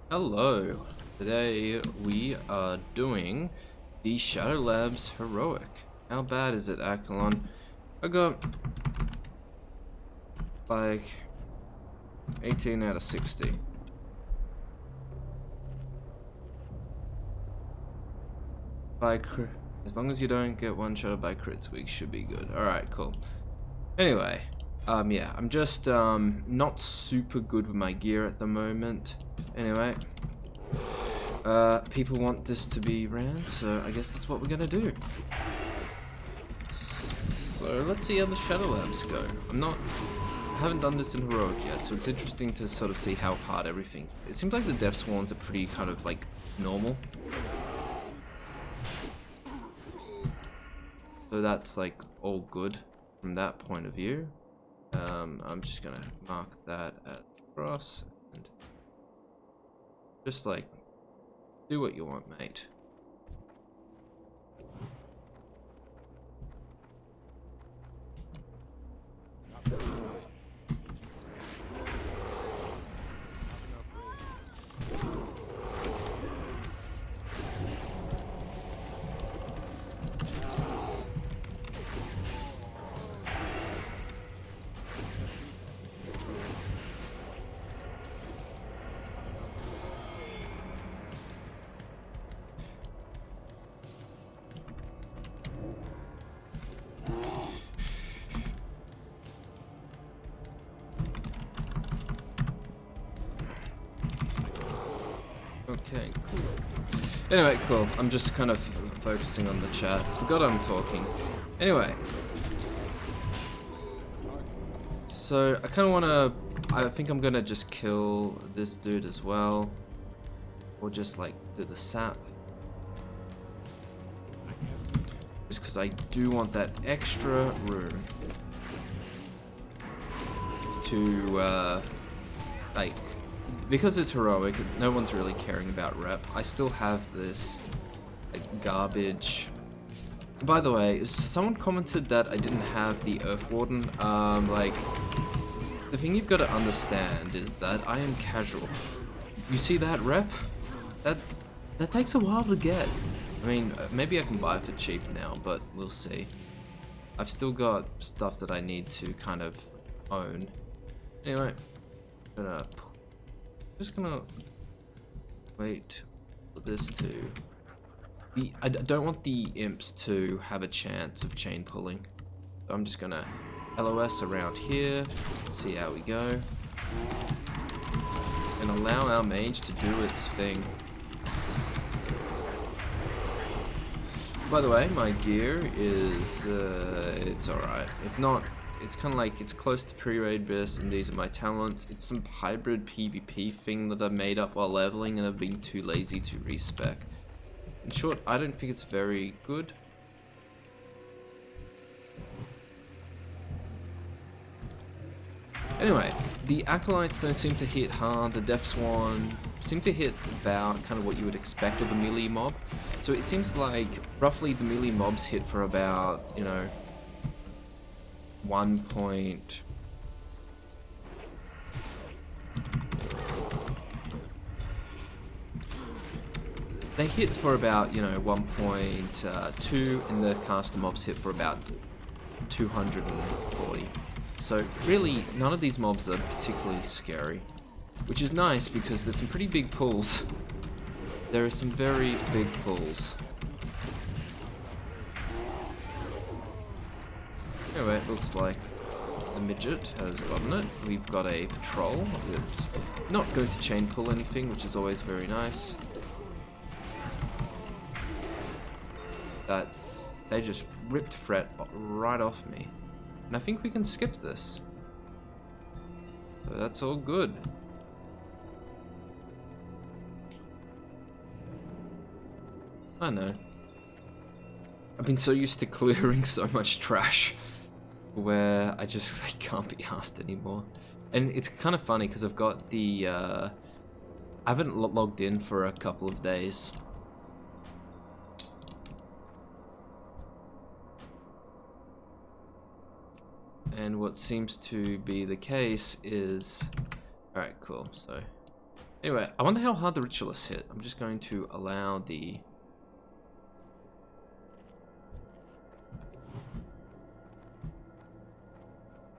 Hello. Today we are doing the Shadow Labs Heroic. How bad is it, Akalon? I got like 18 out of 60. As long as you don't get one shot by crits, we should be good. Alright, cool. Anyway, yeah, I'm just not super good with my gear at the moment. Anyway. People want this to be ran, so I guess that's what we're gonna do. So let's see how the Shadow Labs go. I haven't done this in Heroic yet, so it's interesting to sort of see how hard everything. It seems like the Death Swans are pretty kind of like normal. So that's like all good from that point of view. I'm just gonna mark that as cross and just like do what you want, mate. Okay, cool. Anyway, cool. I'm just kind of focusing on the chat. Forgot I'm talking. Anyway. So, I kind of want to... I think I'm going to just kill this dude as well. Or just, like, do the sap. Just because I do want that extra room to, like... Because it's heroic, no one's really caring about rep. I still have this like garbage. By the way, someone commented that I didn't have the Earth Warden. Like the thing you've got to understand is that I am casual. You see that rep? That takes a while to get. I mean, maybe I can buy it for cheap now, but we'll see. I've still got stuff that I need to kind of own. Anyway, just gonna wait for this to I don't want the imps to have a chance of chain pulling, so I'm just gonna LOS around here, see how we go, and allow our mage to do its thing. By the way, my gear is it's alright. It's kind of like, it's close to pre-raid best, and these are my talents. It's some hybrid PvP thing that I made up while leveling, and I've been too lazy to respec. In short, I don't think it's very good. Anyway, the Acolytes don't seem to hit hard, the Death Swan seem to hit about kind of what you would expect of a melee mob. So it seems like roughly the melee mobs hit for about, you know, 1 point. They hit for about, you know, 1.2, and the caster mobs hit for about 240. So really, none of these mobs are particularly scary, which is nice because there's some pretty big pulls. There are some very big pulls. Anyway, it looks like the midget has gotten it. We've got a patrol that's not going to chain pull anything, which is always very nice. That they just ripped Fret right off me. And I think we can skip this. So that's all good. I know. I've been so used to clearing so much trash where I just like, can't be asked anymore. And it's kind of funny because I've got the I haven't logged in for a couple of days. And what seems to be the case is, alright, cool, so Anyway, I wonder how hard the Ritualists hit. I'm just going to allow the...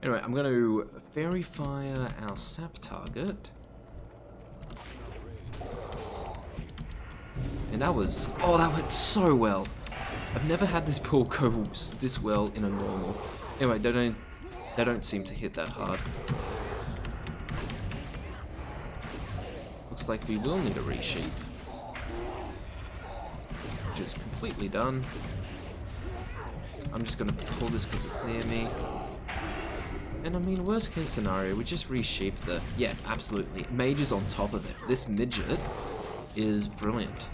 Anyway, I'm going to Fairy Fire our sap target. And that was... Oh, that went so well. I've never had this pull go this well in a normal. Anyway, they don't seem to hit that hard. Looks like we will need a resheep. Which is completely done. I'm just going to pull this because it's near me. And I mean, worst case scenario, we just resheep the... Yeah, absolutely. Mage is on top of it. This midget is brilliant.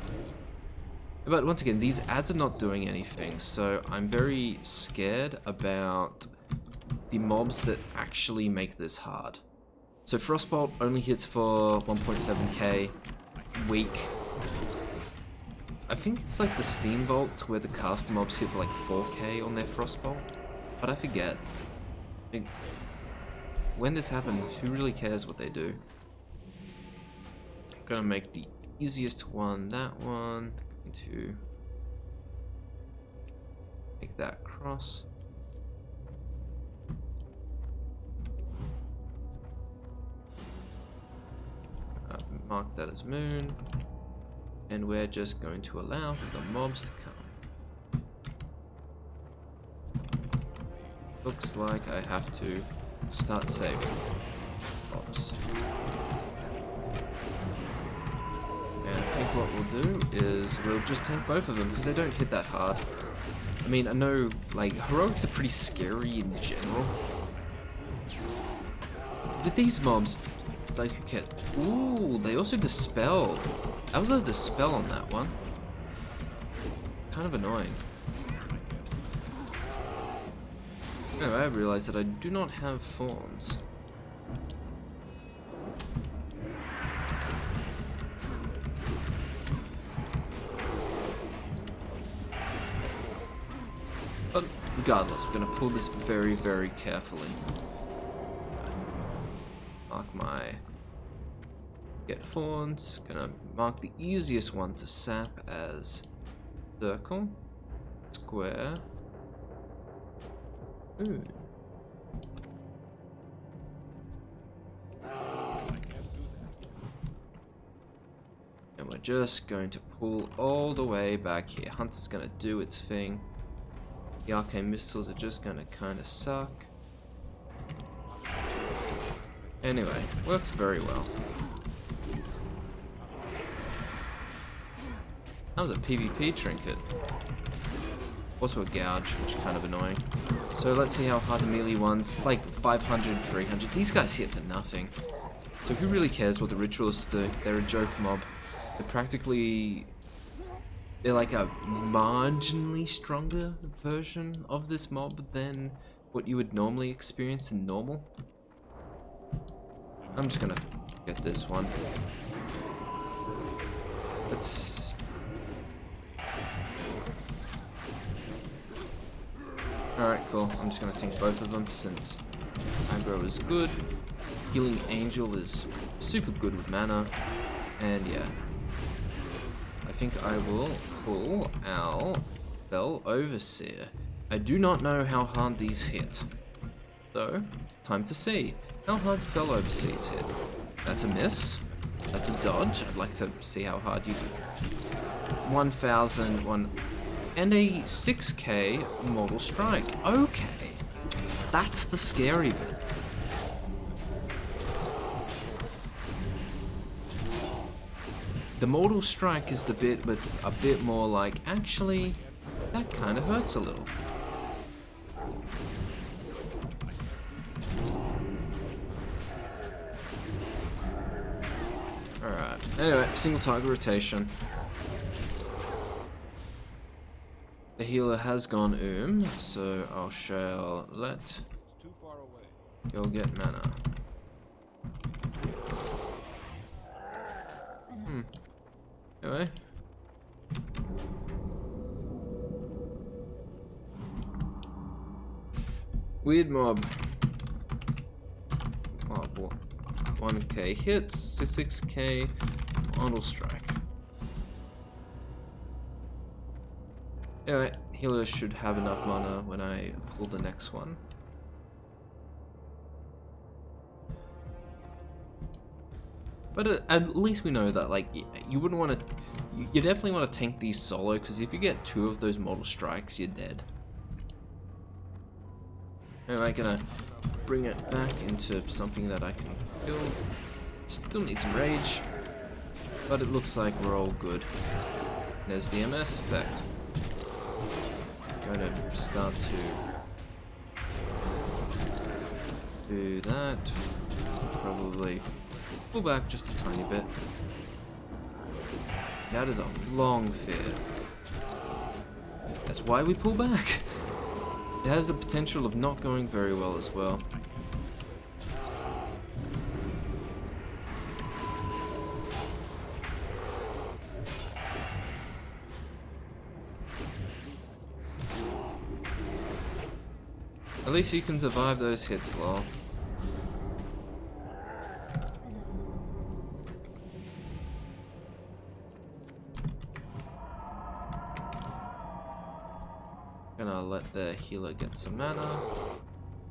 But once again, these ads are not doing anything, so I'm very scared about the mobs that actually make this hard. So Frostbolt only hits for 1.7k, weak. I think it's like the Steam Vaults where the caster mobs hit for like 4k on their Frostbolt, but I forget. When this happens, who really cares what they do? I'm gonna make the easiest one that one. To make that cross. Mark that as moon, and we're just going to allow for the mobs to come. Looks like I have to start saving mobs. And I think what we'll do is we'll just tank both of them because they don't hit that hard. I mean, I know, like, heroics are pretty scary in general. But these mobs, like, who cares? Ooh, they also dispel. That was a dispel on that one. Kind of annoying. Anyway, I realized that I do not have fawns. But regardless, we're going to pull this very, very carefully. Mark my... Get fawns. Gonna mark the easiest one to sap as circle, square, moon. And we're just going to pull all the way back here. Hunter's gonna do its thing. The arcane missiles are just gonna kind of suck. Anyway, works very well. That was a PvP trinket. Also a gouge, which is kind of annoying. So let's see how hard the melee ones, like 500, 300. These guys hit for nothing. So who really cares what the ritualists do? They're a joke mob. They're practically... They're like a marginally stronger version of this mob than what you would normally experience in normal. I'm just gonna get this one. Let's... Alright, cool. I'm just gonna tank both of them since aggro is good. Healing Angel is super good with mana. And yeah. I think I will pull our Fell Overseer. I do not know how hard these hit. So, it's time to see. How hard do Fell Overseers hit? That's a miss. That's a dodge. I'd like to see how hard you... 1,000, and a 6k Mortal Strike. Okay. That's the scary bit. The Mortal Strike is the bit that's a bit more like, actually, that kind of hurts a little. Alright, anyway, single target rotation. The healer has gone so I shall let go get mana. Anyway. Weird mob. Oh, 1k hits, 6k auto strike. Anyway, healer should have enough mana when I pull the next one. But at least we know that, like, you wouldn't want to... You definitely want to tank these solo, because if you get 2 of those mortal strikes, you're dead. Anyway, gonna bring it back into something that I can kill. Still need some rage, but it looks like we're all good. There's the MS effect. Going to start to do that. Probably pull back just a tiny bit. That is a long fear. That's why we pull back. It has the potential of not going very well as well. At least you can survive those hits, lol. Gonna let the healer get some mana,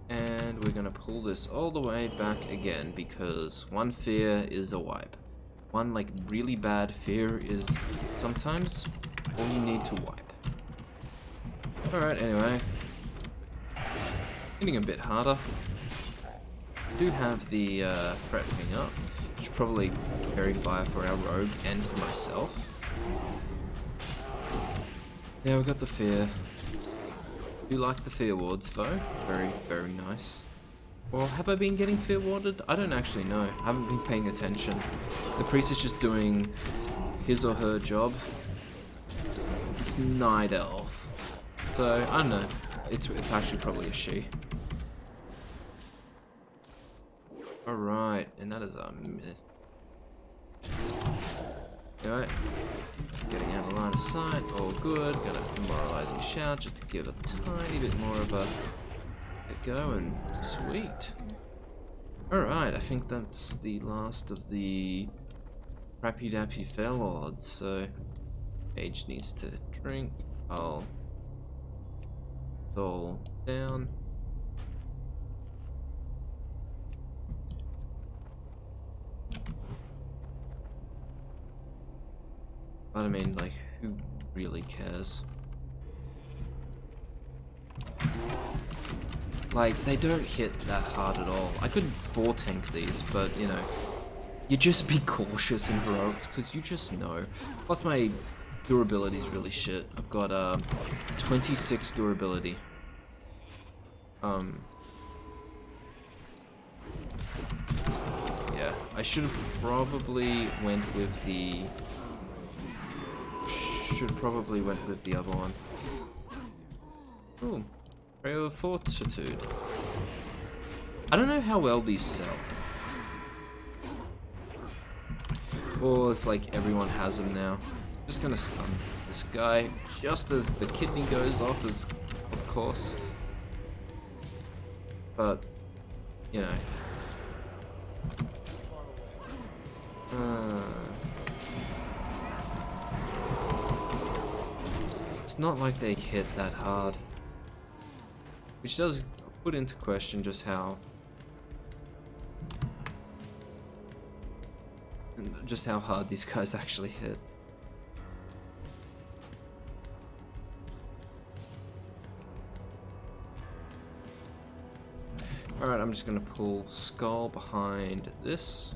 and we're gonna pull this all the way back again, because one fear is a wipe. One like really bad fear is sometimes all you need to wipe. Alright, anyway. Getting a bit harder. I do have the fret thing up, which is probably very fire for our rogue and for myself. Now we've got the fear. Do like the fear wards though, very, very nice. Or have I been getting fear warded? I don't actually know. I haven't been paying attention. The priest is just doing his or her job. It's night elf, so I don't know. It's actually probably a she. All right, and that is a miss. Alright, getting out of line of sight, all good. Gonna Demoralizing Shout just to give a tiny bit more of a go, and sweet. Alright, I think that's the last of the crappy dappy fair lords, so Age needs to drink. I'll stall down. But I mean, like, who really cares? Like, they don't hit that hard at all. I could 4-tank these, but, you know, you just be cautious in heroics, because you just know. Plus my durability is really shit. I've got 26 durability. Yeah, I should have probably went with the... other one. Ooh, Prayer of Fortitude. I don't know how well these sell. Or if like everyone has them now. Just gonna stun this guy just as the kidney goes off, as of course. But you know. It's not like they hit that hard, which does put into question just how hard these guys actually hit. Alright, I'm just gonna pull Skull behind this,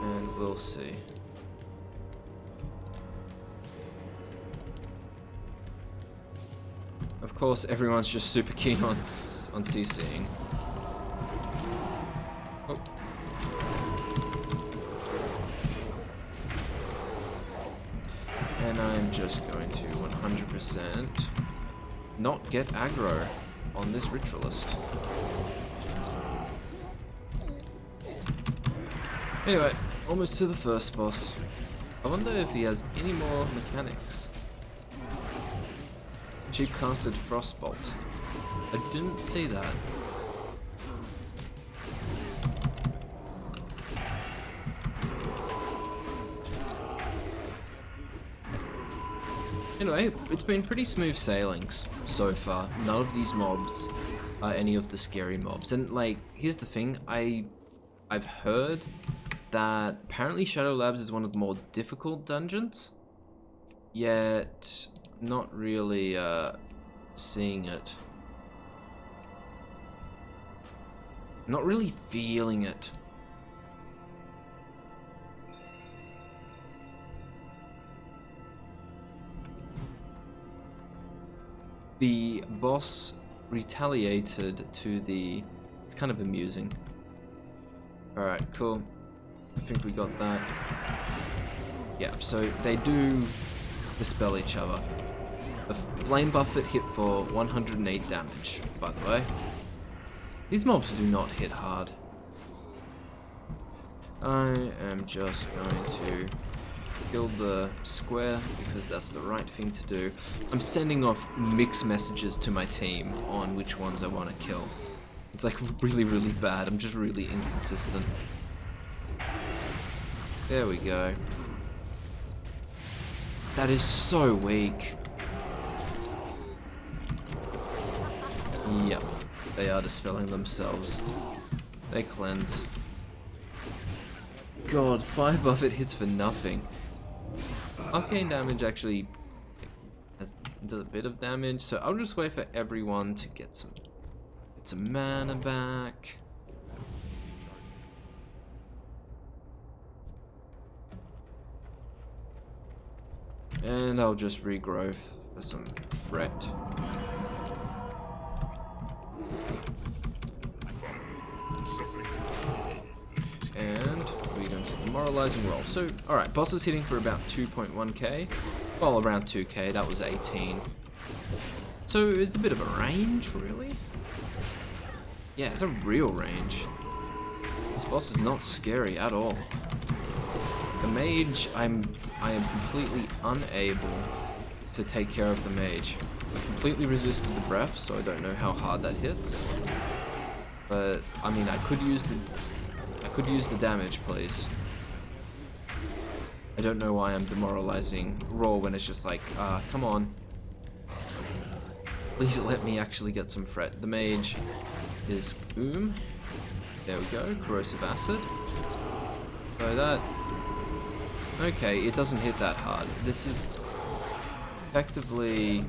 and we'll see. Of course, everyone's just super keen on CCing. Oh. And I'm just going to 100% not get aggro on this ritualist. Anyway, almost to the first boss. I wonder if he has any more mechanics. She casted Frostbolt. I didn't see that. Anyway, it's been pretty smooth sailings so far. None of these mobs are any of the scary mobs. And like, here's the thing, I've heard that apparently Shadow Labs is one of the more difficult dungeons, yet not really seeing it. Not really feeling it. The boss retaliated to the... It's kind of amusing. Alright, cool. I think we got that. Yeah, so they do dispel each other. The Flame Buffet hit for 108 damage, by the way. These mobs do not hit hard. I am just going to kill the square because that's the right thing to do. I'm sending off mixed messages to my team on which ones I want to kill. It's like really, really bad. I'm just really inconsistent. There we go. That is so weak. Yep, they are dispelling themselves. They cleanse. God, Fire Buffet hits for nothing. Arcane damage actually does a bit of damage, so I'll just wait for everyone to get some mana back. And I'll just regrowth for some fret. And we go into the moralizing roll. So, alright, boss is hitting for about 2.1k. Well, around 2k, that was 18. So it's a bit of a range, really? Yeah, it's a real range. This boss is not scary at all. The mage, I am completely unable to take care of the mage. I completely resisted the breath, so I don't know how hard that hits. But I mean, I could use the damage, please. I don't know why I'm demoralizing Raw when it's just like, come on. Please let me actually get some fret. The mage is There we go, corrosive acid. So that... Okay, it doesn't hit that hard. This is effectively...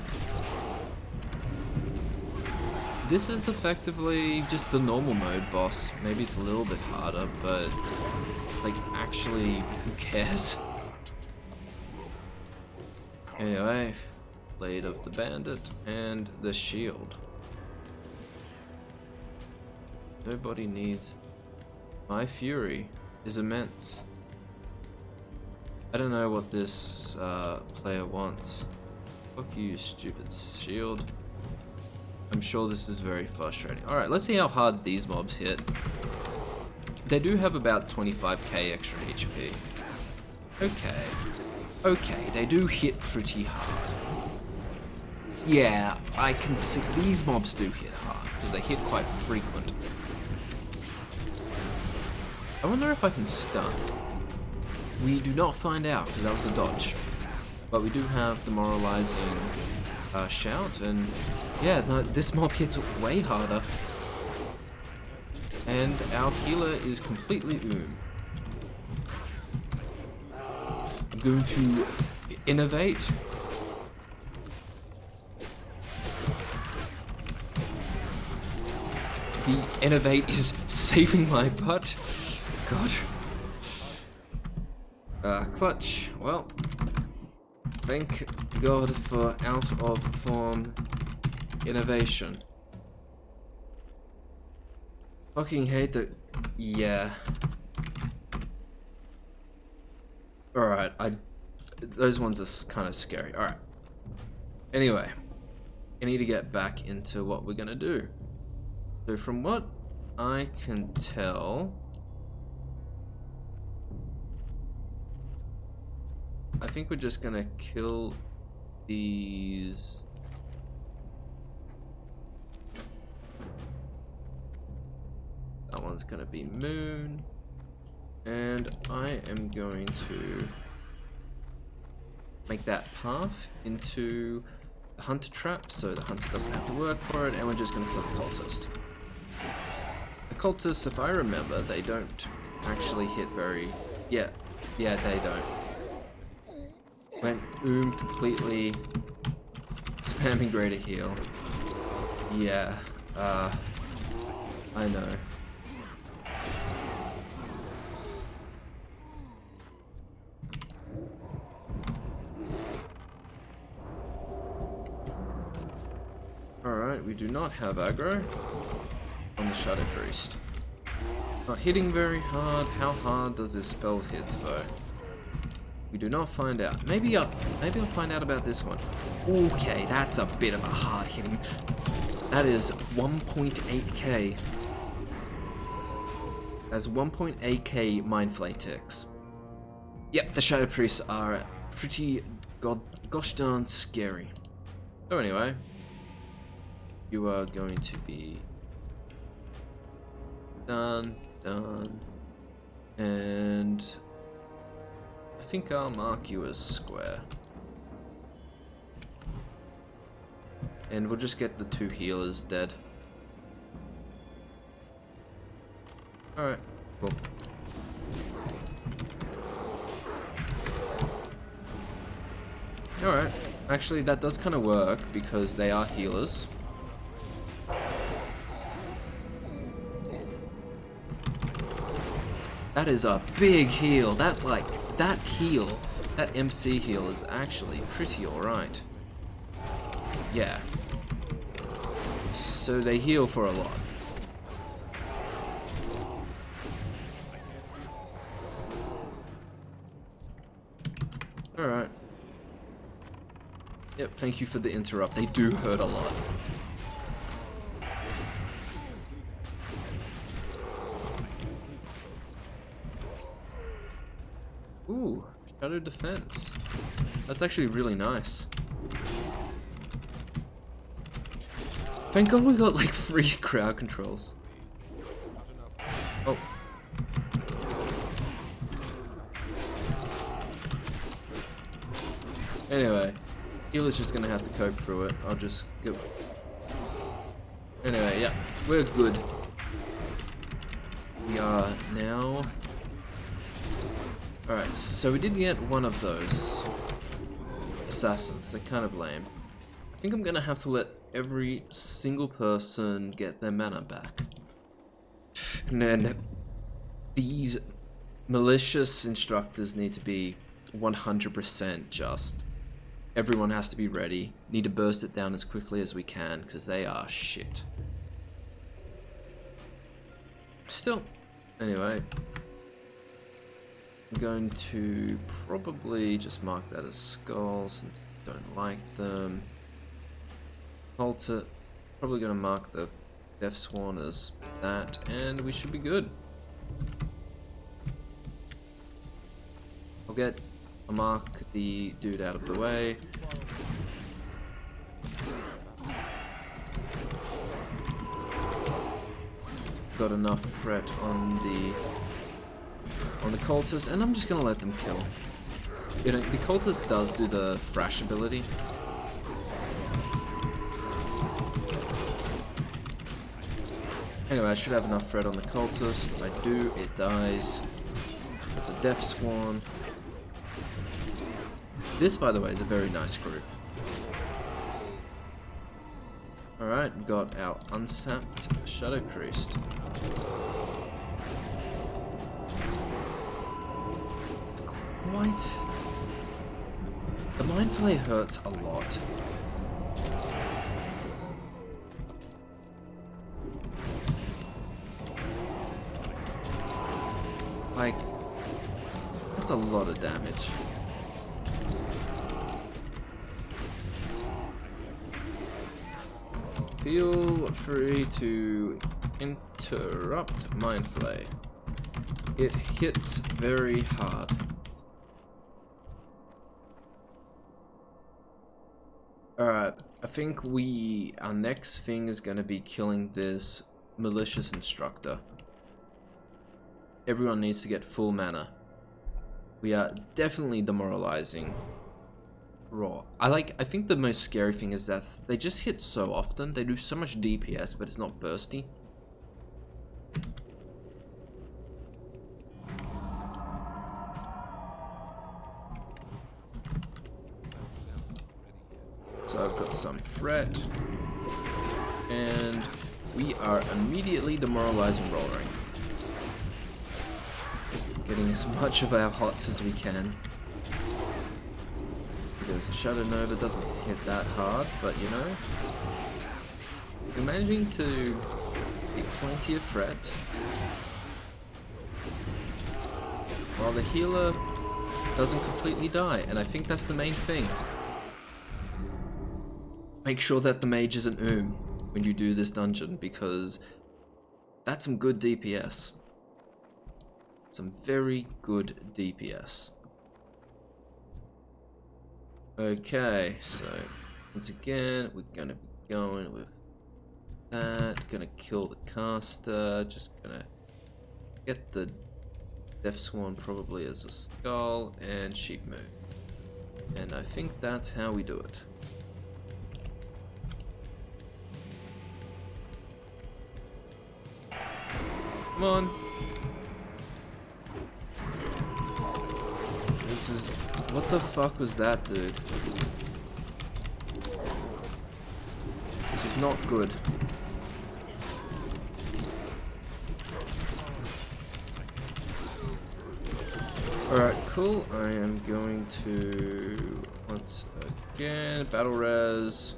This is effectively just the normal mode boss. Maybe it's a little bit harder, but like, actually, who cares? Anyway, Blade of the Bandit and the shield. Nobody needs... My fury is immense. I don't know what this player wants. Fuck you, stupid shield. I'm sure this is very frustrating. Alright, let's see how hard these mobs hit. They do have about 25k extra HP. Okay. Okay, they do hit pretty hard. Yeah, I can see these mobs do hit hard, because they hit quite frequent. I wonder if I can stun. We do not find out, because that was a dodge. But we do have demoralizing shout, and yeah, no, this mob hits way harder. And our healer is completely I'm going to innovate. The innovate is saving my butt. God. Clutch. Well, thank God for out of form innovation. Fucking hate the... Yeah. Alright, those ones are kind of scary. Alright. Anyway, I need to get back into what we're gonna do. So from what I can tell, I think we're just gonna kill these. That one's gonna be Moon, and I am going to make that path into the hunter trap, so the hunter doesn't have to work for it, and we're just going to kill the cultist. The cultists, if I remember, they don't actually hit very... Yeah, they don't. Went completely spamming greater heal. Yeah, I know. Alright, we do not have aggro on the Shadow Priest. Not hitting very hard. How hard does this spell hit though? We do not find out. Maybe I'll find out about this one. Okay, that's a bit of a hard hitting. That is 1.8k. That's 1.8k Mind Flay ticks. Yep, the Shadow Priests are pretty gosh darn scary. So anyway, you are going to be done, and I think I'll mark you as square. And we'll just get the 2 healers dead. Alright, cool. Alright, actually that does kind of work because they are healers. That is a big heal. That heal, that MC heal is actually pretty alright. Yeah. So they heal for a lot. Alright. Yep, thank you for the interrupt. They do hurt a lot. Ooh, Shadow Defense. That's actually really nice. Thank God we got like 3 crowd controls. Oh. Anyway, healer's just gonna have to cope through it. I'll just go. Anyway, yeah, we're good. We are now. Alright, so we did get one of those assassins. They're kind of lame. I think I'm gonna have to let every single person get their mana back. And then these malicious instructors need to be 100% just. Everyone has to be ready. Need to burst it down as quickly as we can because they are shit. Still, anyway. I'm going to probably just mark that as skull since I don't like them. Halt it. Probably going to mark the Death Swan as that, and we should be good. I'll mark the dude out of the way. Got enough threat on the cultist, and I'm just gonna let them kill. You know, the cultist does do the thrash ability. Anyway, I should have enough threat on the cultist. I do, it dies. Got the Death Swan. This, by the way, is a very nice group. Alright, we got our unsapped Shadow Priest. Quite. The Mind Flay hurts a lot. Like, that's a lot of damage. Feel free to interrupt Mind Flay. It hits very hard. Alright, I think our next thing is going to be killing this malicious instructor. Everyone needs to get full mana. We are definitely demoralizing raw. I think the most scary thing is that they just hit so often. They do so much DPS, but it's not bursty. So I've got some fret, and we are immediately demoralizing rollering. Getting as much of our hots as we can. Because a Shadow Nova doesn't hit that hard, but you know, we're managing to get plenty of fret. While the healer doesn't completely die, and I think that's the main thing. Make sure that the mage isn't when you do this dungeon, because that's some good DPS. Some very good DPS. Okay, so once again, we're gonna be going with that. Gonna kill the caster. Just gonna get the Death Swan probably as a skull and sheep moon. And I think that's how we do it. Come on. This is... What the fuck was that, dude? This is not good. Alright, cool. I am going to... Once again, battle res.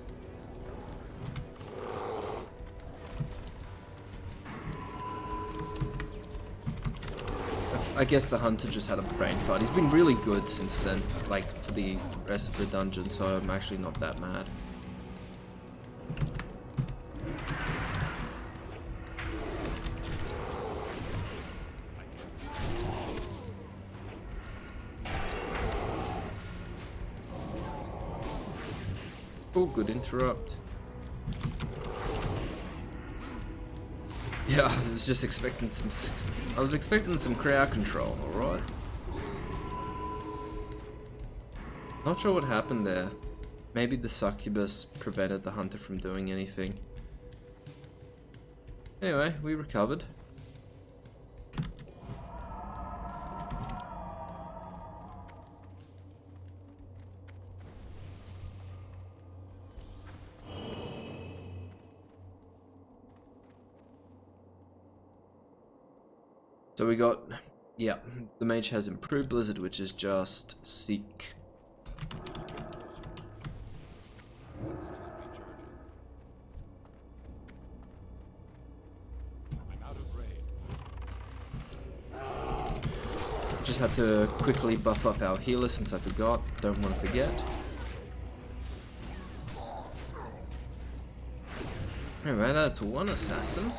I guess the hunter just had a brain fart. He's been really good since then, like for the rest of the dungeon, so I'm actually not that mad. Oh, good interrupt. Yeah, I was just expecting some... I was expecting some crowd control, alright? Not sure what happened there. Maybe the succubus prevented the hunter from doing anything. Anyway, we recovered. So we got, yeah, the mage has improved Blizzard, which is just seek. Just had to quickly buff up our healer since I forgot, don't want to forget. Alright, that's one assassin.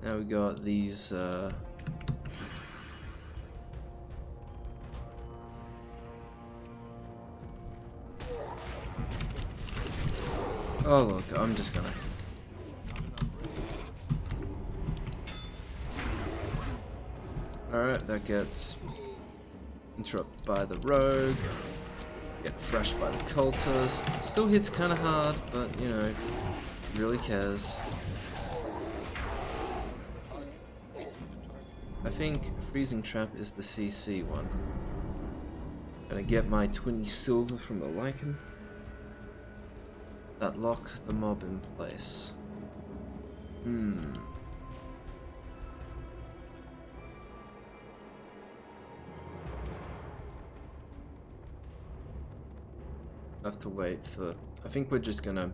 Now we got these, oh look, I'm just gonna... Alright, that gets interrupted by the rogue. Get freshed by the cultist. Still hits kinda hard, but you know, really cares. I think Freezing Trap is the CC one. Gonna get my 20 silver from the Lycan. That lock the mob in place. I have to wait for... I think we're just gonna...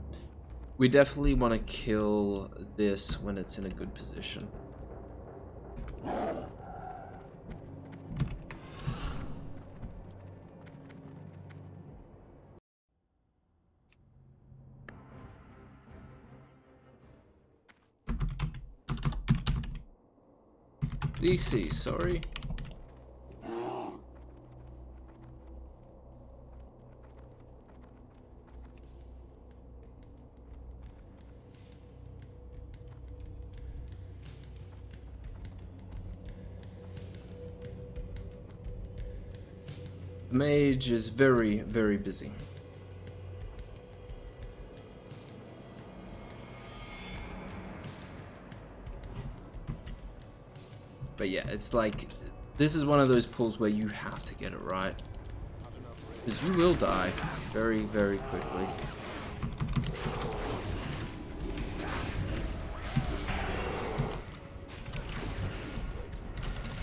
We definitely want to kill this when it's in a good position. DC, sorry. The mage is very, very busy. But yeah, it's like, this is one of those pulls where you have to get it right. Because you will die very, very quickly.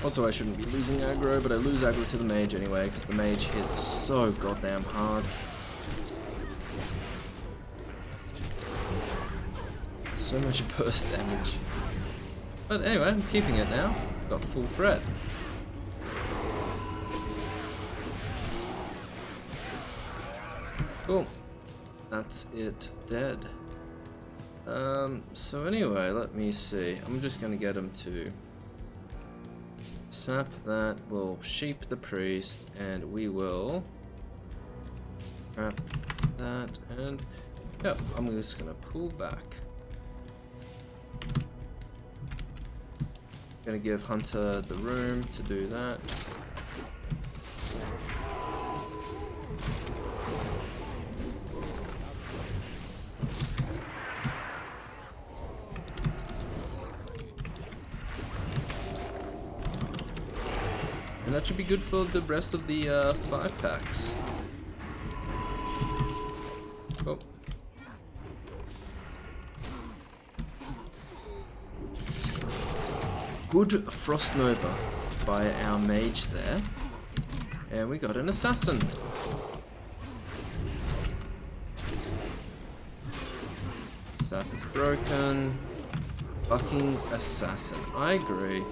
Also, I shouldn't be losing aggro, but I lose aggro to the mage anyway, because the mage hits so goddamn hard. So much burst damage. But anyway, I'm keeping it now. Got full threat. Cool. That's it dead. So anyway, let me see. I'm just gonna get him to sap that. We'll sheep the priest, and we will trap that, and yep, I'm just gonna pull back. Gonna give Hunter the room to do that. And that should be good for the rest of the 5 packs. Oh. Good Frost Nova by our mage there. And we got an assassin. Sap is broken. Fucking assassin. I agree.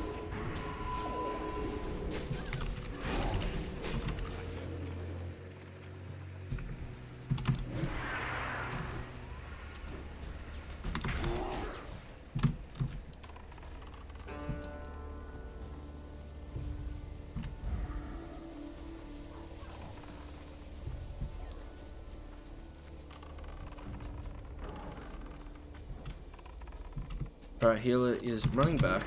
Alright, healer is running back.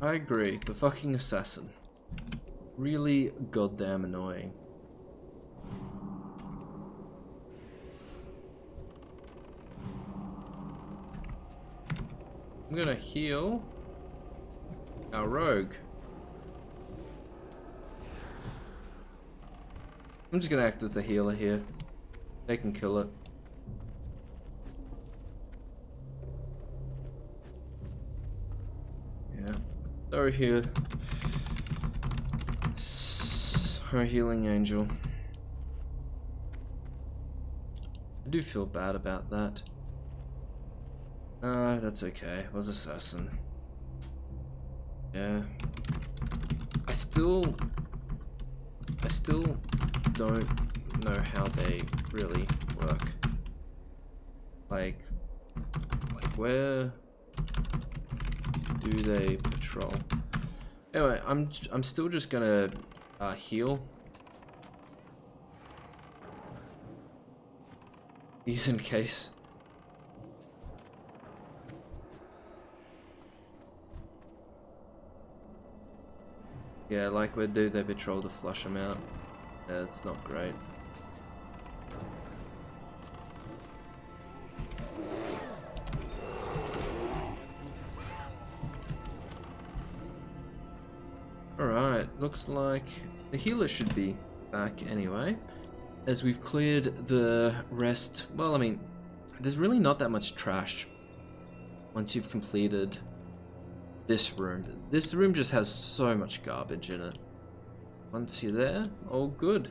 I agree, the fucking assassin. Really goddamn annoying. I'm gonna heal our rogue. I'm just gonna act as the healer here. They can kill it. Yeah. Sorry here. Our healing angel. I do feel bad about that. That's okay. It was assassin. Yeah. I still don't know how they really work. Like where do they patrol? Anyway, I'm still just gonna heal. These in case. Yeah, like where do they patrol to flush them out? Yeah, it's not great. Alright, looks like the healer should be back anyway, as we've cleared the rest. Well, I mean, there's really not that much trash once you've completed this room. This room just has so much garbage in it. Once you're there, all good.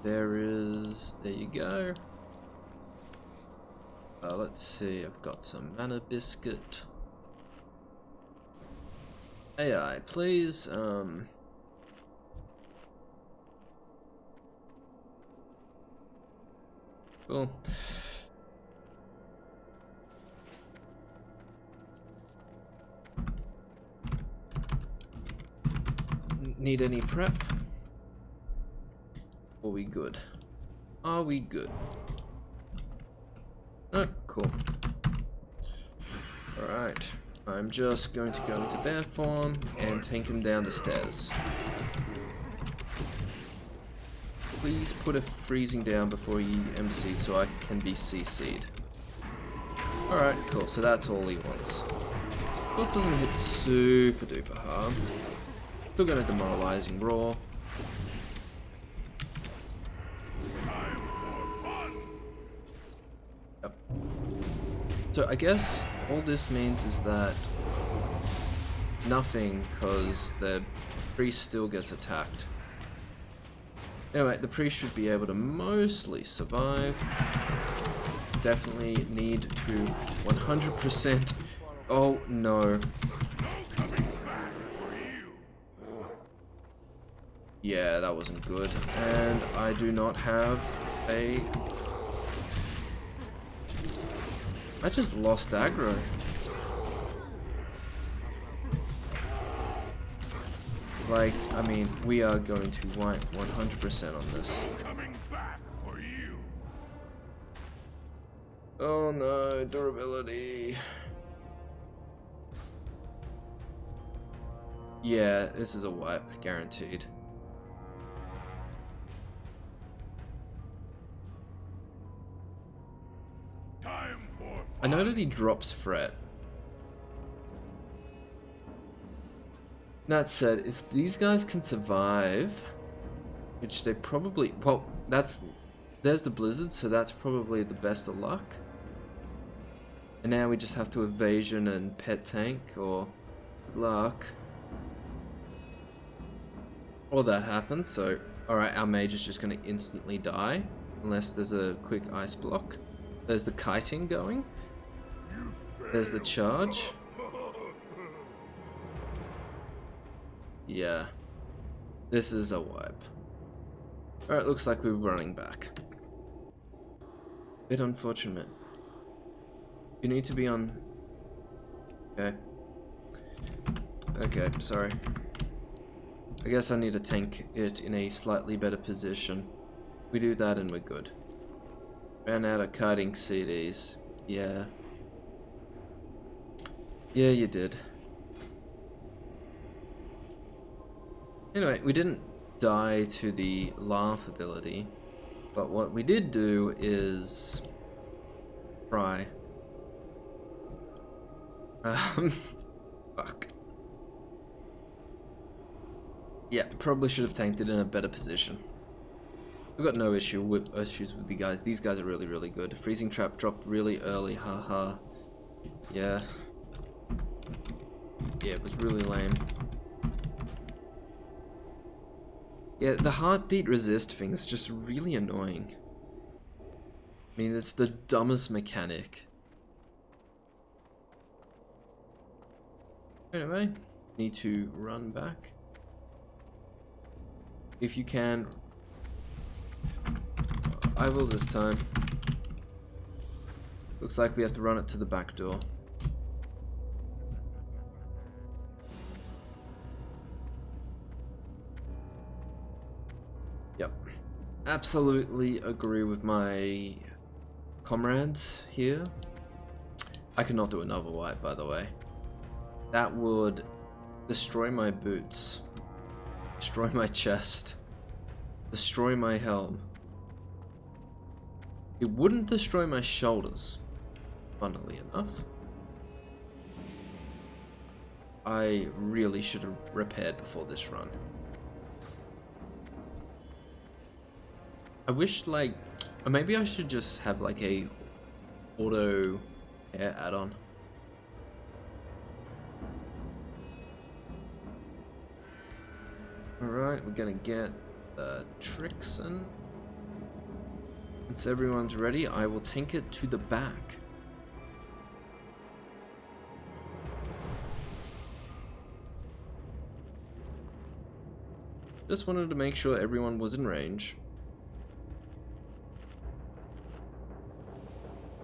There you go. Let's see, I've got some mana biscuit. AI, please, cool. Need any prep? Are we good? Are we good? Oh, cool. Alright. I'm just going to go into bear form and tank him down the stairs. Please put a freezing down before he MC so I can be CC'd. Alright, cool. So that's all he wants. Of course, doesn't hit super duper hard. Still gonna demoralizing roar. Yep. So I guess all this means is that nothing, because the priest still gets attacked. Anyway, the priest should be able to mostly survive. Definitely need to 100%. Oh no. Yeah, that wasn't good. And I do not have a... I just lost aggro. Like, I mean, we are going to wipe 100% on this. Coming back for you. Oh no, durability. Yeah, this is a wipe, guaranteed. I know that he drops fret. That said, if these guys can survive, which they probably, well, there's the blizzard, so that's probably the best of luck. And now we just have to evasion and pet tank, or good luck. Or that happens, so, alright, our mage is just going to instantly die, unless there's a quick ice block. There's the kiting going. There's the charge. Yeah. This is a wipe. Alright, looks like we're running back. Bit unfortunate. You need to be on... Okay. Okay, sorry. I guess I need to tank it in a slightly better position. We do that and we're good. Ran out of kiting CDs. Yeah. Yeah, you did. Anyway, we didn't die to the laugh ability, but what we did do is try. Fuck. Yeah, probably should have tanked it in a better position. We've got no issues with the guys. These guys are really, really good. Freezing trap dropped really early, haha. Yeah. Yeah, it was really lame. Yeah, the heartbeat resist thing is just really annoying. I mean, it's the dumbest mechanic. Anyway, need to run back. If you can, I will this time. Looks like we have to run it to the back door. Yep. Absolutely agree with my comrades here. I cannot do another wipe, by the way. That would destroy my boots, destroy my chest, destroy my helm. It wouldn't destroy my shoulders, funnily enough. I really should have repaired before this run. I wish, like, or maybe I should just have like a auto hair add-on. Alright, we're gonna get Trixon. Once everyone's ready, I will tank it to the back. Just wanted to make sure everyone was in range.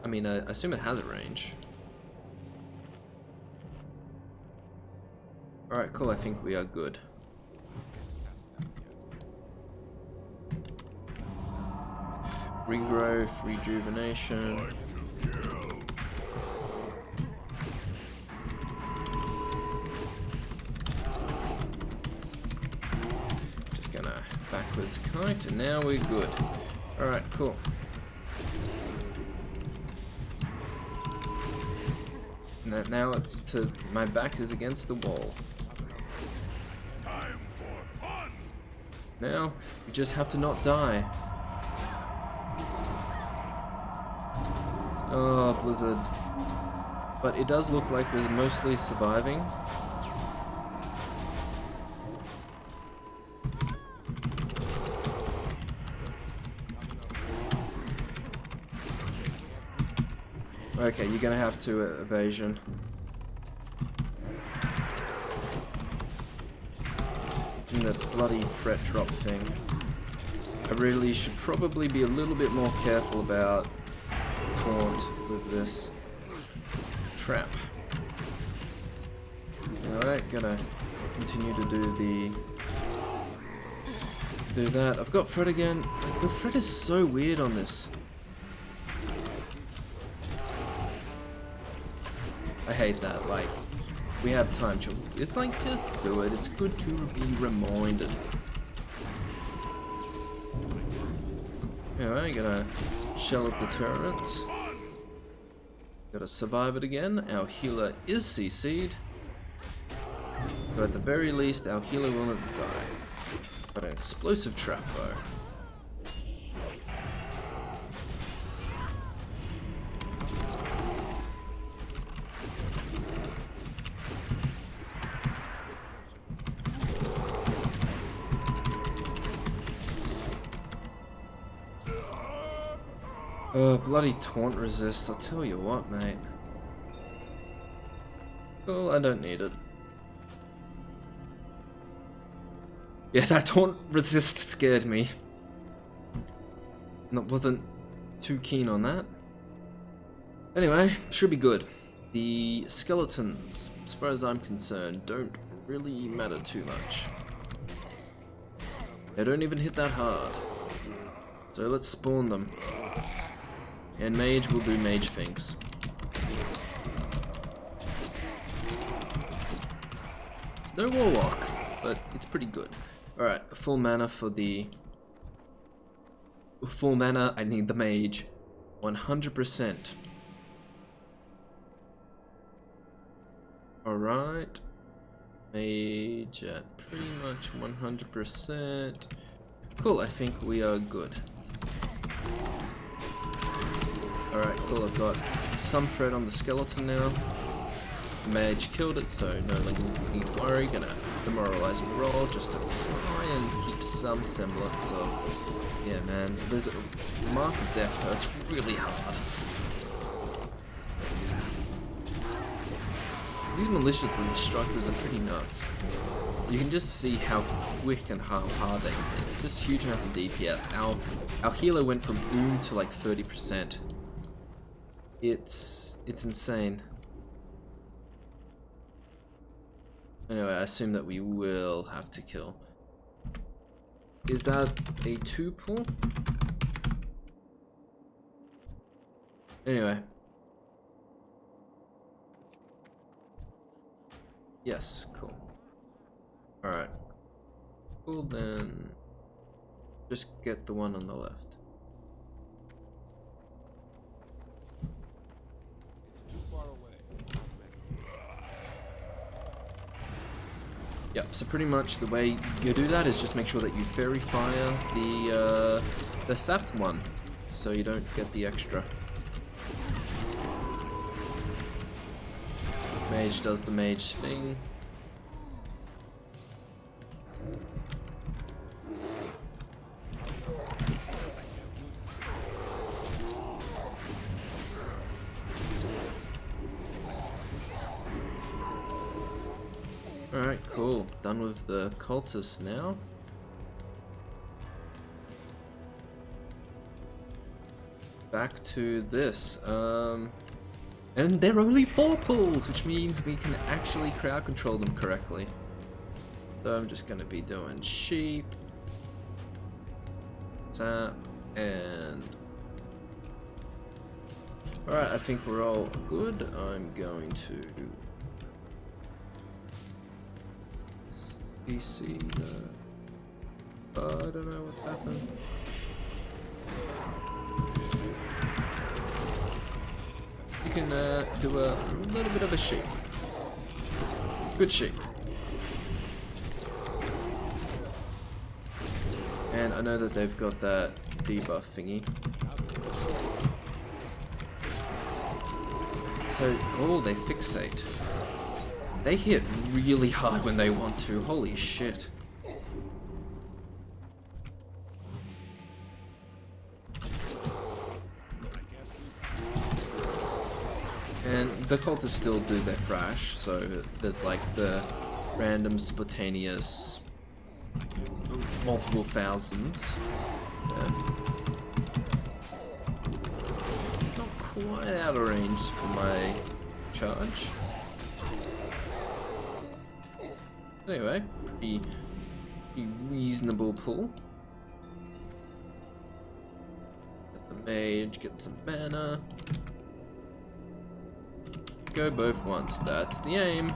I mean, I assume it has a range. Alright, cool, I think we are good. Regrowth, rejuvenation. Just gonna backwards kite, and now we're good. Alright, cool. Now it's to... my back is against the wall. Time for fun. Now, we just have to not die. Oh, Blizzard. But it does look like we're mostly surviving. Okay, you're gonna have to evasion. And that bloody fret drop thing. I really should probably be a little bit more careful about taunt with this trap. Alright, gonna continue to do that. I've got Fred again. The Fred is so weird on this. I hate that, like, we have time to... It's like, just do it. It's good to be reminded. Anyway, gonna shell up the turrets. Gotta survive it again. Our healer is CC'd. But at the very least, our healer will not die. Got an explosive trap, though. Bloody taunt resist, I'll tell you what, mate. Well, I don't need it. Yeah, that taunt resist scared me. Wasn't too keen on that. Anyway, should be good. The skeletons, as far as I'm concerned, don't really matter too much. They don't even hit that hard. So let's spawn them. And mage will do mage things. It's no warlock, but it's pretty good. Alright, full mana for the... Full mana, I need the mage. 100%. Alright. Mage at pretty much 100%. Cool, I think we are good. Alright, cool, I've got some threat on the skeleton now. The mage killed it, so no longer need to worry. Gonna demoralize and roll just to try and keep some semblance of... Yeah, man, there's a mark of death hurts really hard. These malicious instructors are pretty nuts. You can just see how quick and how hard they can hit. Just huge amounts of DPS. Our healer went from boom to like 30%. It's insane. Anyway, I assume that we will have to kill. Is that a 2 pull? Anyway. Yes, cool. Alright. Cool, then just get the one on the left. Yep, so pretty much the way you do that is just make sure that you fairy fire the sapped one, so you don't get the extra. Mage does the mage thing. Alright, cool. Done with the cultists now. Back to this. And they're only 4 pulls, which means we can actually crowd control them correctly. So I'm just gonna be doing sheep, sap, and Alright, I think we're all good. I'm going to TBC the... I don't know what happened. You can do a little bit of a shape. Good shape. And I know that they've got that debuff thingy. So, oh, they fixate. They hit really hard when they want to. Holy shit. And the cultists still do their thrash, so there's like the random spontaneous multiple thousands. Not quite out of range for my charge. Anyway, pretty reasonable pull. Get the mage, get some mana. Go both once, that's the aim.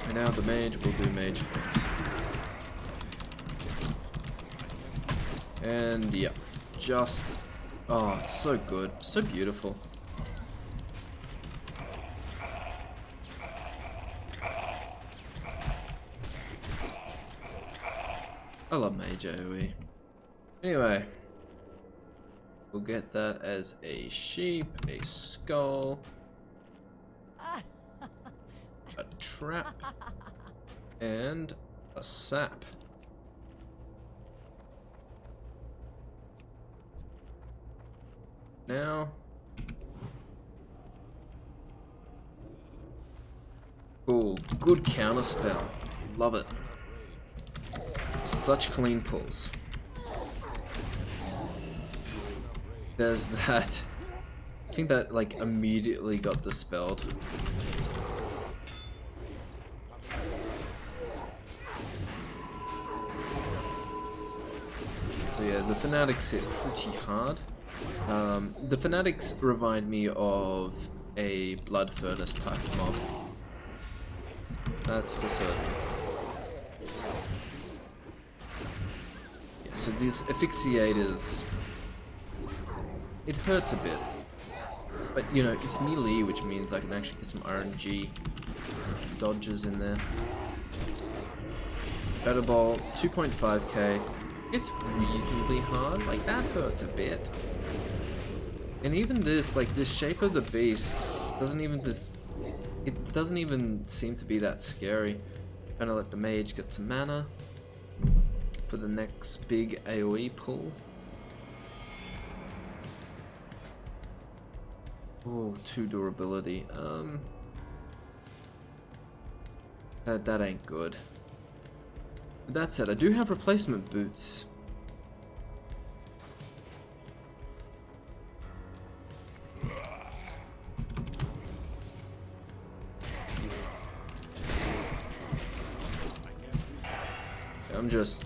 And now the mage will do mage things. And yeah, just... oh, it's so good, so beautiful. I love mage AoE. Anyway, we'll get that as a sheep, a skull, a trap, and a sap. Now, cool, good counter spell, love it. Such clean pulls. There's that. I think that like immediately got dispelled. So yeah, the fanatics hit pretty hard. The fanatics remind me of a blood furnace type mob. That's for certain. Yeah, so these asphyxiators, it hurts a bit, but you know, it's melee, which means I can actually get some RNG dodges in there. Better ball, 2.5k. It's reasonably hard, like that hurts a bit. And even this, like this shape of the beast, it doesn't even seem to be that scary. Gonna let the mage get some mana for the next big AoE pull. Oh, 2 durability. That ain't good. With that said, I do have replacement boots.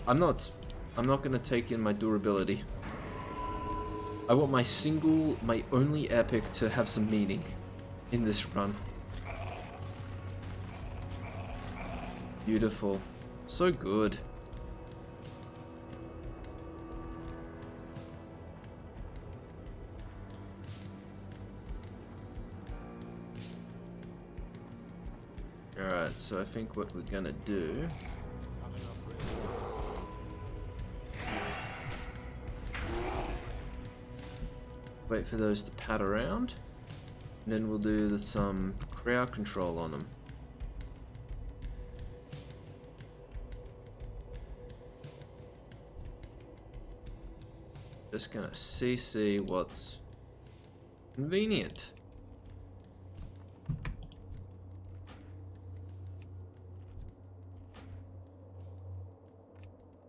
I'm not gonna take in my durability. I want my only epic to have some meaning in this run. Beautiful. So good. Alright, so I think what we're gonna do... wait for those to pad around, and then we'll do some crowd control on them. Just gonna CC what's convenient.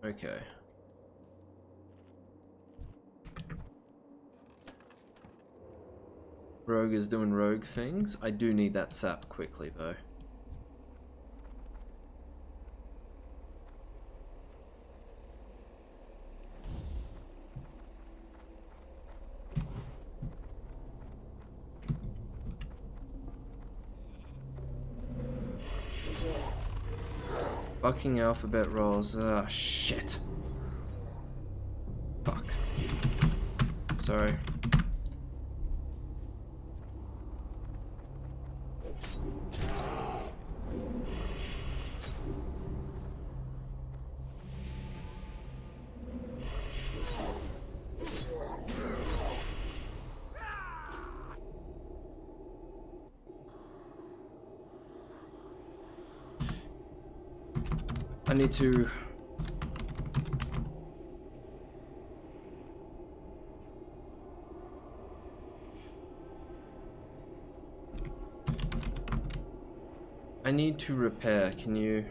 Okay. Rogue is doing rogue things. I do need that sap quickly though. Fucking alphabet rolls. Ah, shit. Fuck. Sorry. I need to... I need to repair. Can you...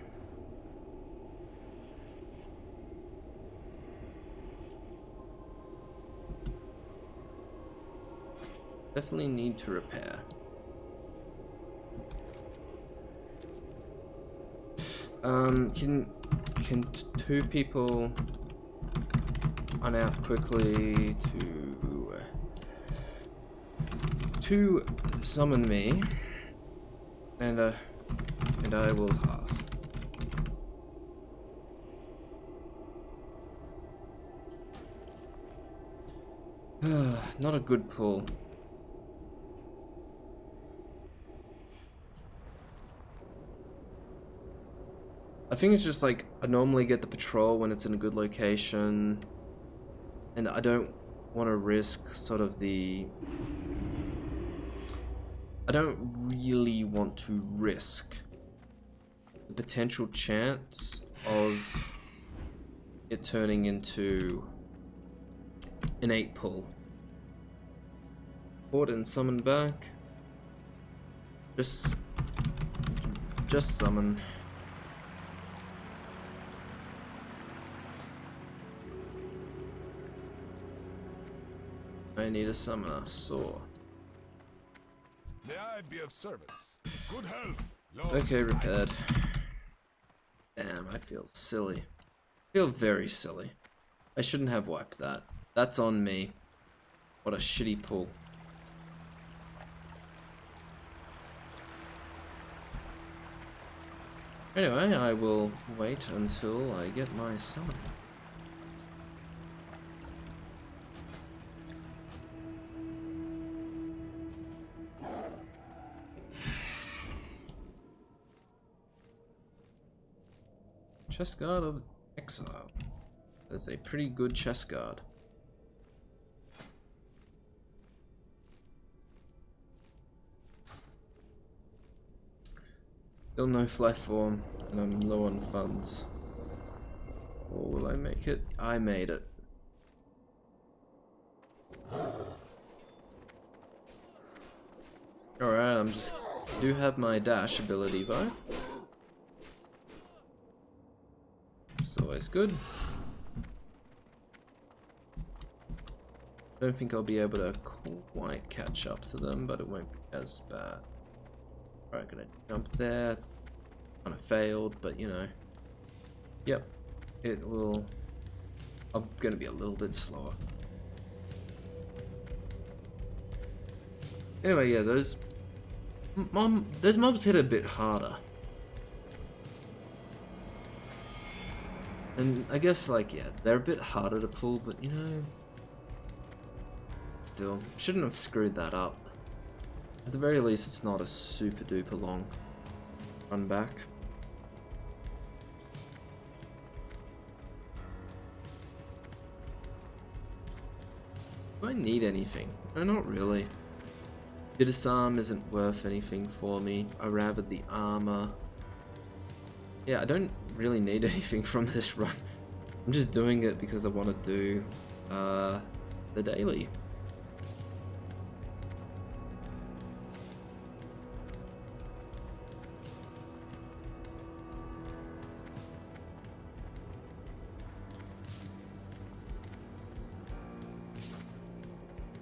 Definitely need to repair. Can two people run out quickly to summon me, and I will half. Not a good pull. I think it's just like, I normally get the patrol when it's in a good location, and I don't want to risk sort of the... I don't really want to risk the potential chance of it turning into an 8 pull. Port and summon back. Just summon. I need a summoner, saw. May I be of service? Good help. Okay, repaired. Damn, I feel silly. I feel very silly. I shouldn't have wiped that. That's on me. What a shitty pull. Anyway, I will wait until I get my summon. Chest guard of exile. That's a pretty good chest guard. Still no fly form, and I'm low on funds. Or will I make it? I made it. Alright, I'm just... do have my dash ability though. It's always good. Don't think I'll be able to quite catch up to them, but it won't be as bad. Alright, gonna jump there. Kinda failed, but you know. Yep. It will... I'm gonna be a little bit slower. Anyway, yeah, those mobs hit a bit harder. And I guess, like, yeah, they're a bit harder to pull, but you know... Still, shouldn't have screwed that up. At the very least, it's not a super duper long run back. Do I need anything? No, not really. The disarm isn't worth anything for me. I rather the armor. Yeah, I don't really need anything from this run. I'm just doing it because I want to do the daily.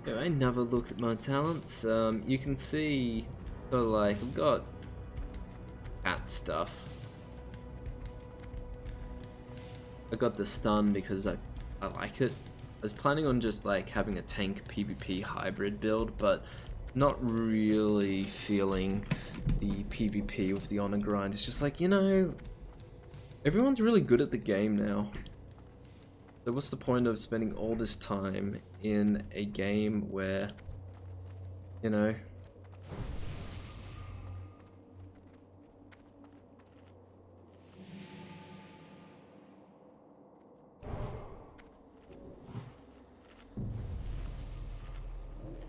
Yeah, I never looked at my talents. You can see, so like, I've got cat stuff. I got the stun because I like it. I was planning on just like having a tank PvP hybrid build, but not really feeling the PvP with the honor grind. It's just like, you know, Everyone's really good at the game now. So what's the point of spending all this time in a game where, you know...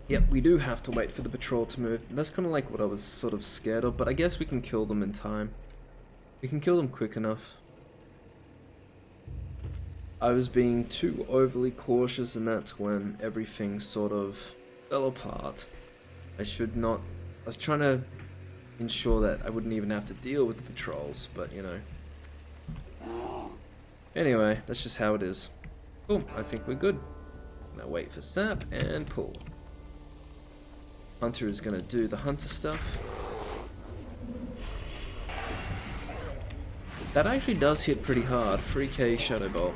Yep, we do have to wait for the patrol to move. That's kind of like what I was sort of scared of, but I guess we can kill them in time. We can kill them quick enough. I was being too overly cautious, and that's when everything sort of fell apart. I was trying to ensure that I wouldn't even have to deal with the patrols, but you know. Anyway, that's just how it is. Cool, I think we're good. Now wait for sap and pull. Hunter is gonna do the hunter stuff. That actually does hit pretty hard. 3k Shadow Bolt.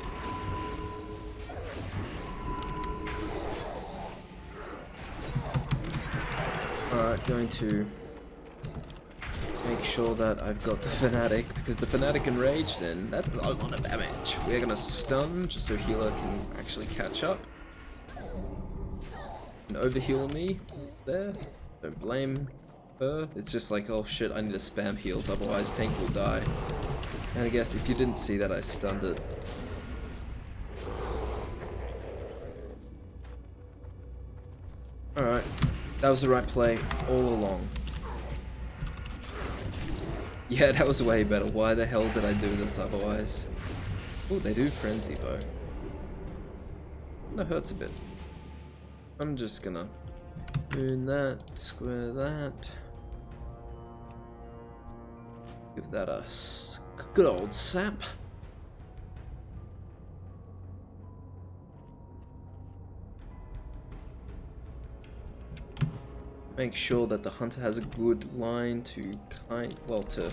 Alright, going to make sure that I've got the Fanatic, because the Fanatic enraged and that's a lot of damage. We're gonna stun just so healer can actually catch up. And overheal me there. Don't blame her. It's just like, oh shit, I need to spam heals, otherwise tank will die. And I guess if you didn't see that, I stunned it. Alright. That was the right play all along. Yeah, that was way better. Why the hell did I do this otherwise? Oh, they do Frenzy Bow. That hurts a bit. I'm just gonna moon that, square that. Give that a good old sap. Make sure that the hunter has a good line to to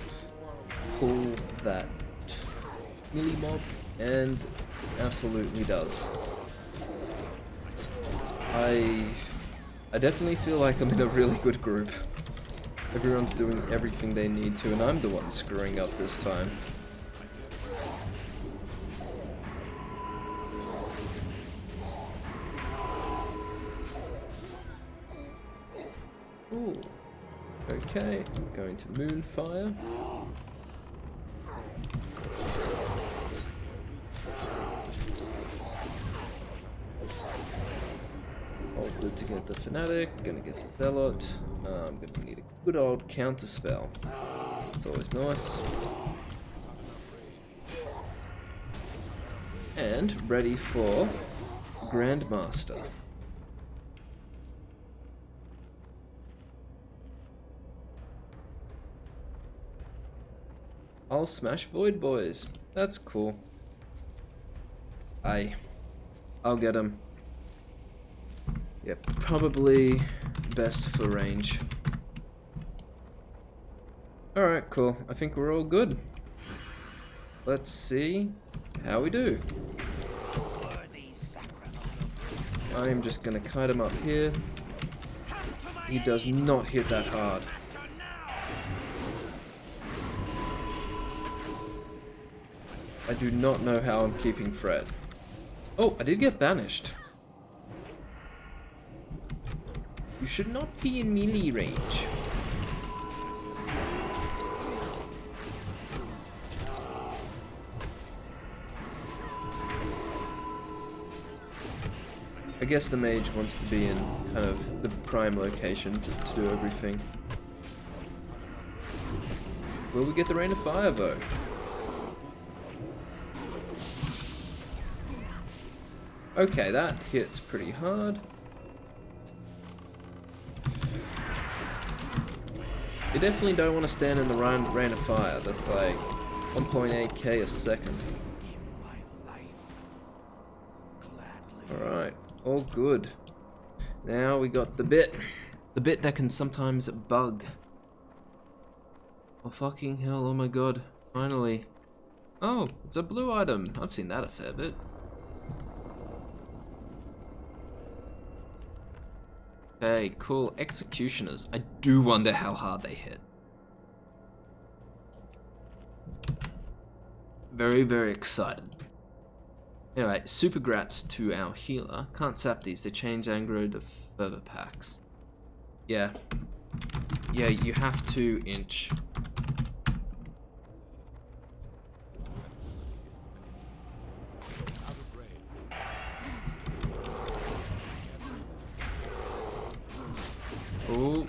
pull that melee mob, and absolutely does. I definitely feel like I'm in a really good group. Everyone's doing everything they need to, and I'm the one screwing up this time. Ooh. Okay, I'm going to Moonfire. All good to get the Fanatic, gonna get the Zealot. I'm gonna need a good old counter spell. It's always nice. And ready for Grandmaster. I'll smash Void Boys. That's cool. I'll get him. Yep, probably best for range. Alright, cool. I think we're all good. Let's see how we do. I'm just gonna kite him up here. He does not hit that hard. I do not know how I'm keeping Fred. Oh, I did get banished. You should not be in melee range. I guess the mage wants to be in kind of the prime location to do everything. Will we get the Rain of Fire though? Okay, that hits pretty hard. You definitely don't want to stand in the rain of fire. That's like 1.8k a second. Alright, all good. Now we got the bit that can sometimes bug. Oh fucking hell, oh my god, finally. Oh, it's a blue item. I've seen that a fair bit. Okay, cool. Executioners. I do wonder how hard they hit. Very, very excited. Anyway, super grats to our healer. Can't sap these, they change aggro to further packs. Yeah. Yeah, you have to inch. Oh,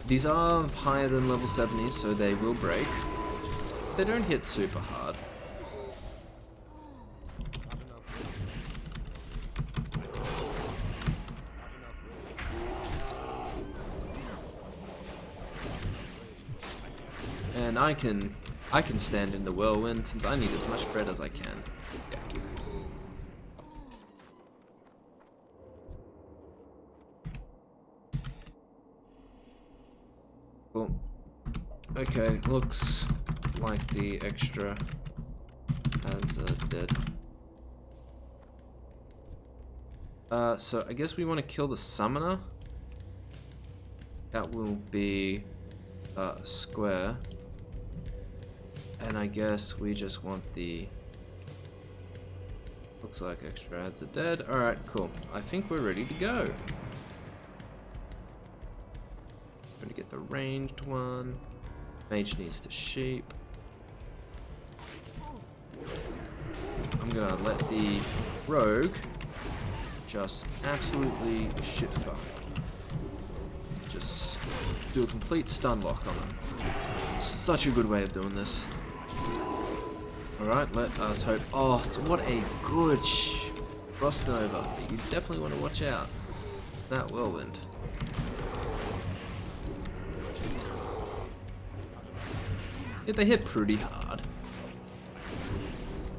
these are higher than level 70, so they will break. They don't hit super hard. And I can stand in the whirlwind since I need as much Fred as I can. Yeah. Cool. Okay, looks like the extra ads are dead. So I guess we want to kill the summoner. That will be square. And I guess we just want the... Looks like extra ads are dead. Alright, cool. I think we're ready to go. Going to get the ranged one. Mage needs to sheep. I'm gonna let the rogue just absolutely shit fuck. Just do a complete stun lock on them. Such a good way of doing this. Alright, let us hope. Oh, so what a good Frost Nova. You definitely want to watch out. That whirlwind. Yeah, they hit pretty hard.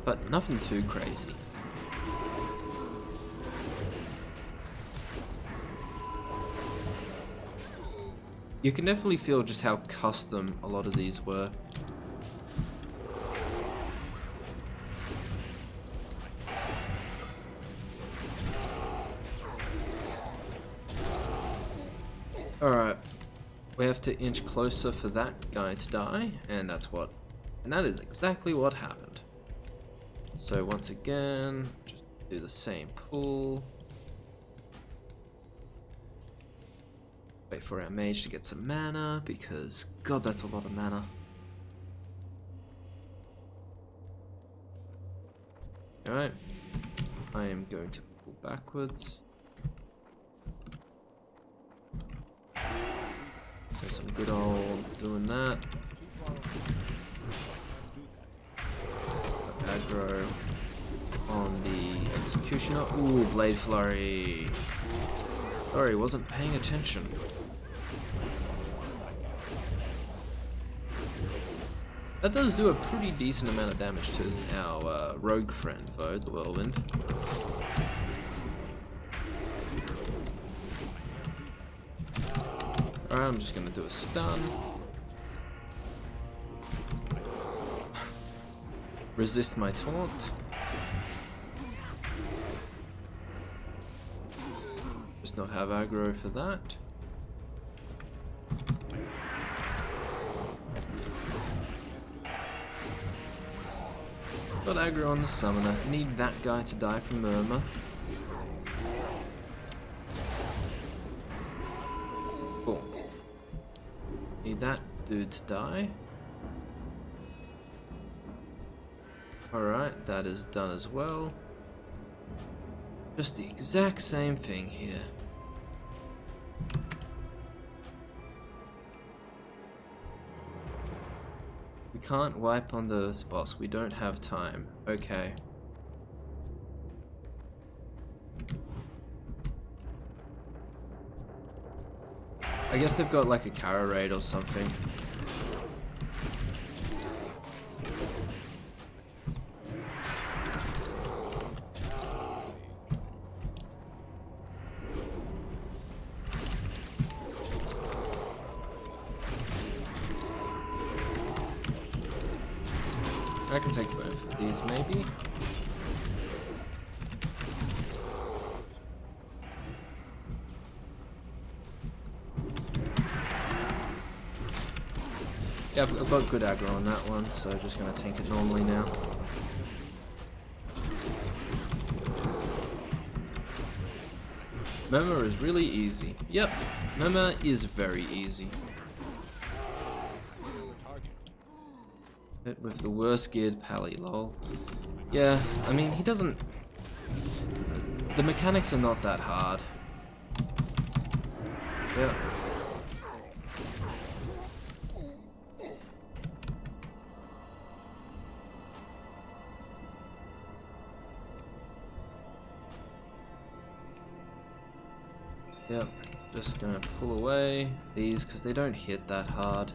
But nothing too crazy. You can definitely feel just how custom a lot of these were. Alright, we have to inch closer for that guy to die, and that is exactly what happened. So once again, just do the same pull. Wait for our mage to get some mana, because god, that's a lot of mana. Alright, I am going to pull backwards. There's some good old doing that. Aggro on the executioner. Ooh, blade flurry. Sorry, wasn't paying attention. That does do a pretty decent amount of damage to our rogue friend, though, the whirlwind. Alright, I'm just gonna do a stun. Resist my taunt. Just not have aggro for that. Got aggro on the summoner. Need that guy to die from Murmur. Cool. Need that dude to die. Alright, that is done as well. Just the exact same thing here. We can't wipe on the boss, we don't have time. Okay. I guess they've got like a Kara raid or something. I can take both of these, maybe. Yeah, I've got good aggro on that one, so just gonna tank it normally now. Murmur is really easy. Yep, Murmur is very easy. Hit with the worst geared pally, lol. Yeah, I mean, he doesn't... The mechanics are not that hard. Yeah. Yep, just gonna pull away these because they don't hit that hard.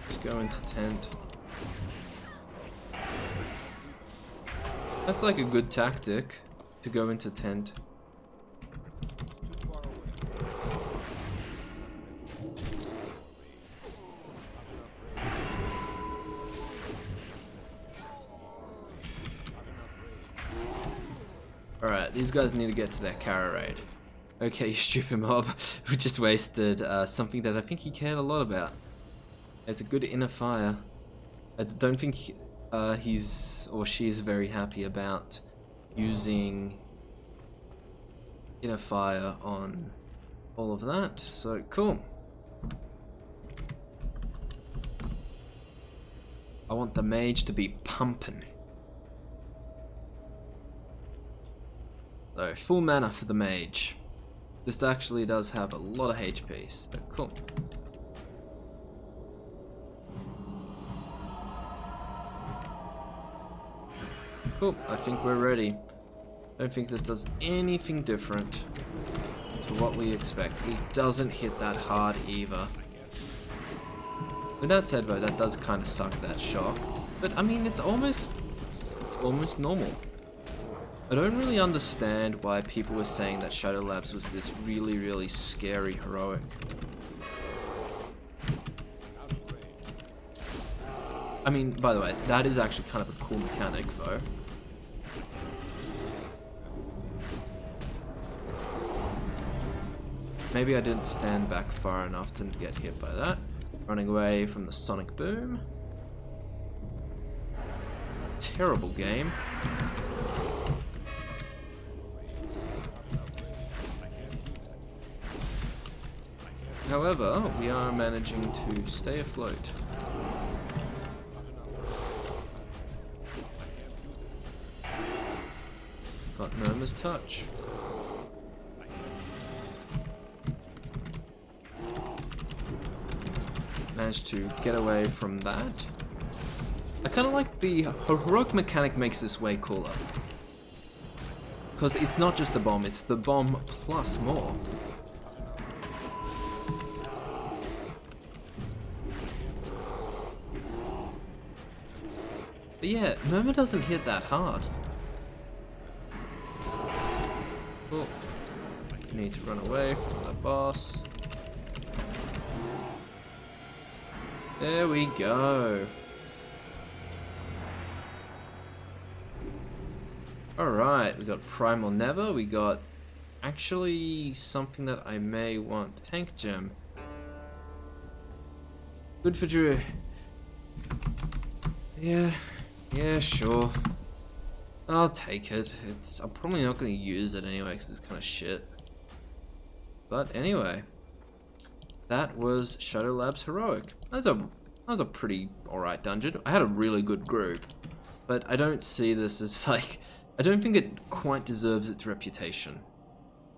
Just go into tent. That's like a good tactic, to go into tent. Alright, these guys need to get to their Kara raid. Okay, you stupid mob. We just wasted something that I think he cared a lot about. It's a good inner fire. I don't think he's or she's very happy about using inner fire on all of that, so cool. I want the mage to be pumping. So full mana for the mage. This actually does have a lot of HP, so cool. Cool, I think we're ready. Don't think this does anything different to what we expect. It doesn't hit that hard either. With that said though, that does kind of suck, that shock. But I mean, it's almost normal. I don't really understand why people were saying that Shadow Labs was this really, really scary heroic. I mean, by the way, that is actually kind of a cool mechanic though. Maybe I didn't stand back far enough to get hit by that. Running away from the sonic boom. Terrible game. However, we are managing to stay afloat. Got Murmur's touch. Managed to get away from that. I kind of like the heroic mechanic makes this way cooler. Because it's not just a bomb, it's the bomb plus more. But yeah, Murmur doesn't hit that hard. Cool. Need to run away from the boss. There we go. Alright, we got Primal Never, we got actually something that I may want. Tank Gem. Good for Drew. Yeah, sure. I'll take it. I'm probably not going to use it anyway because it's kind of shit. But anyway. That was Shadow Labs Heroic. That was a pretty alright dungeon. I had a really good group, but I don't see this as like, I don't think it quite deserves its reputation.